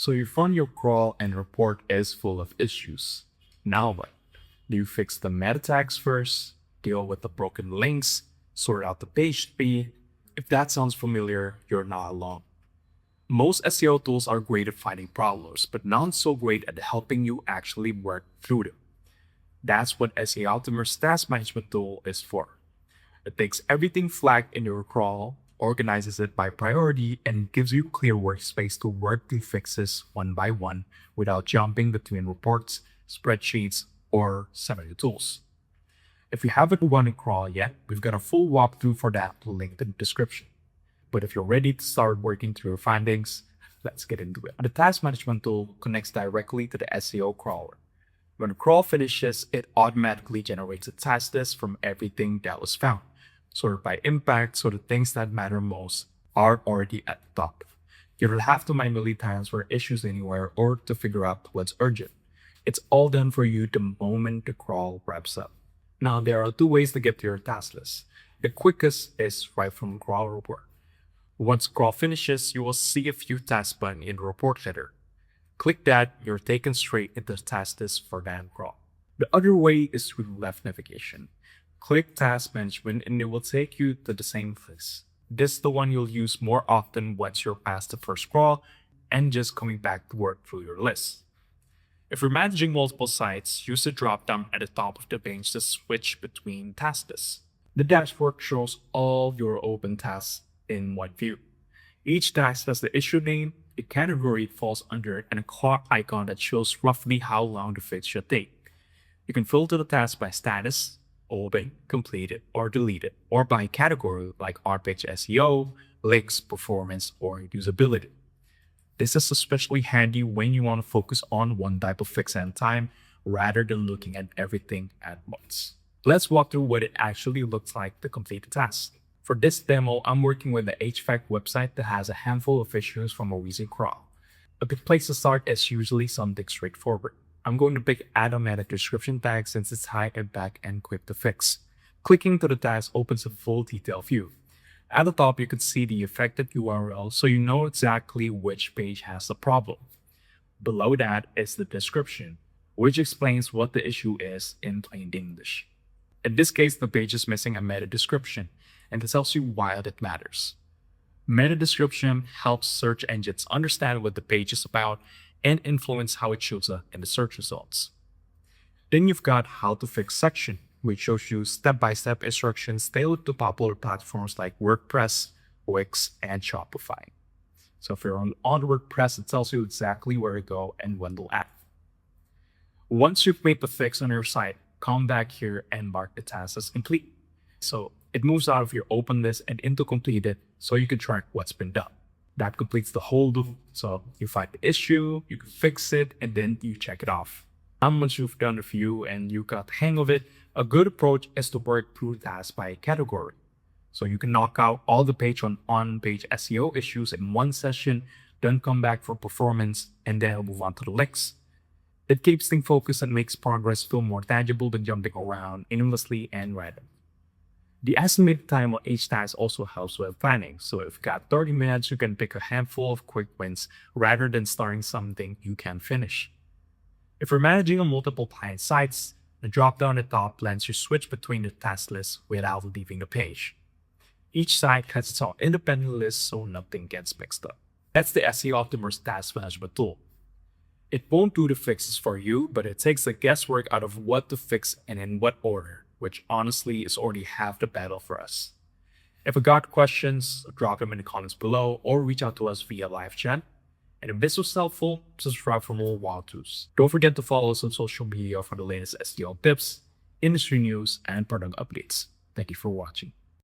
So you found your crawl and report is full of issues. Now what? Do you fix the meta tags first, deal with the broken links, sort out the page speed? If that sounds familiar, you're not alone. Most SEO tools are great at finding problems, but none so great at helping you actually work through them. That's what SEOptimer's task management tool is for. It takes everything flagged in your crawl, organizes it by priority, and gives you clear workspace to work through fixes one by one without jumping between reports, spreadsheets, or similar tools. If you haven't run a crawl yet, we've got a full walkthrough for that linked in the description. But if you're ready to start working through your findings, let's get into it. The task management tool connects directly to the SEO crawler. When the crawl finishes, it automatically generates a task list from everything that was found, sorted by impact, so the things that matter most are already at the top. You don't have to manually transfer issues anywhere or to figure out what's urgent. It's all done for you the moment the crawl wraps up. Now, there are two ways to get to your task list. The quickest is right from the crawl report. Once crawl finishes, you will see a few tasks button in the report header. Click that, you're taken straight into the task list for that crawl. The other way is through left navigation. Click Task Management and it will take you to the same list. This is the one you'll use more often once you're past the first crawl and just coming back to work through your list. If you're managing multiple sites, use the drop-down at the top of the page to switch between task lists. The dashboard shows all your open tasks in one view. Each task has the issue name, a category it falls under, and a clock icon that shows roughly how long the fix should take. You can filter the task by status, open, completed, or deleted, or by category like on-page SEO, links, performance, or usability. This is especially handy when you want to focus on one type of fix at a time rather than looking at everything at once. Let's walk through what it actually looks like to complete the task. For this demo, I'm working with the HVAC website that has a handful of issues from a recent crawl. A good place to start is usually something straightforward. I'm going to pick Add a Meta Description tag since it's high impact and quick to fix. Clicking to the task opens a full detail view. At the top, you can see the affected URL so you know exactly which page has the problem. Below that is the description, which explains what the issue is in plain English. In this case, the page is missing a meta description, and it tells you why it matters. Meta description helps search engines understand what the page is about and influence how it shows up in the search results. Then you've got How to Fix section, which shows you step-by-step instructions tailored to popular platforms like WordPress, Wix, and Shopify. So if you're on WordPress, it tells you exactly where to go and when to act. Once you've made the fix on your site, come back here and mark the task as complete. So it moves out of your open list and into completed so you can track what's been done. That completes the whole loop. So you find the issue, you can fix it, and then you check it off. Once you've done a few and you got the hang of it, a good approach is to work through tasks by category. So you can knock out all the page on-page SEO issues in one session, then come back for performance, and then move on to the links. It keeps things focused and makes progress feel more tangible than jumping around aimlessly and random. The estimated time on each task also helps with planning. So if you've got 30 minutes, you can pick a handful of quick wins rather than starting something you can't finish. If you're managing on multiple client sites, the drop-down at the top lets you switch between the task lists without leaving the page. Each site has its own independent list so nothing gets mixed up. That's the SEOptimer's task management tool. It won't do the fixes for you, but it takes the guesswork out of what to fix and in what order, which honestly is already half the battle for us. If you got questions, drop them in the comments below or reach out to us via live chat. And if this was helpful, subscribe for more walkthroughs. Don't forget to follow us on social media for the latest SEO tips, industry news, and product updates. Thank you for watching.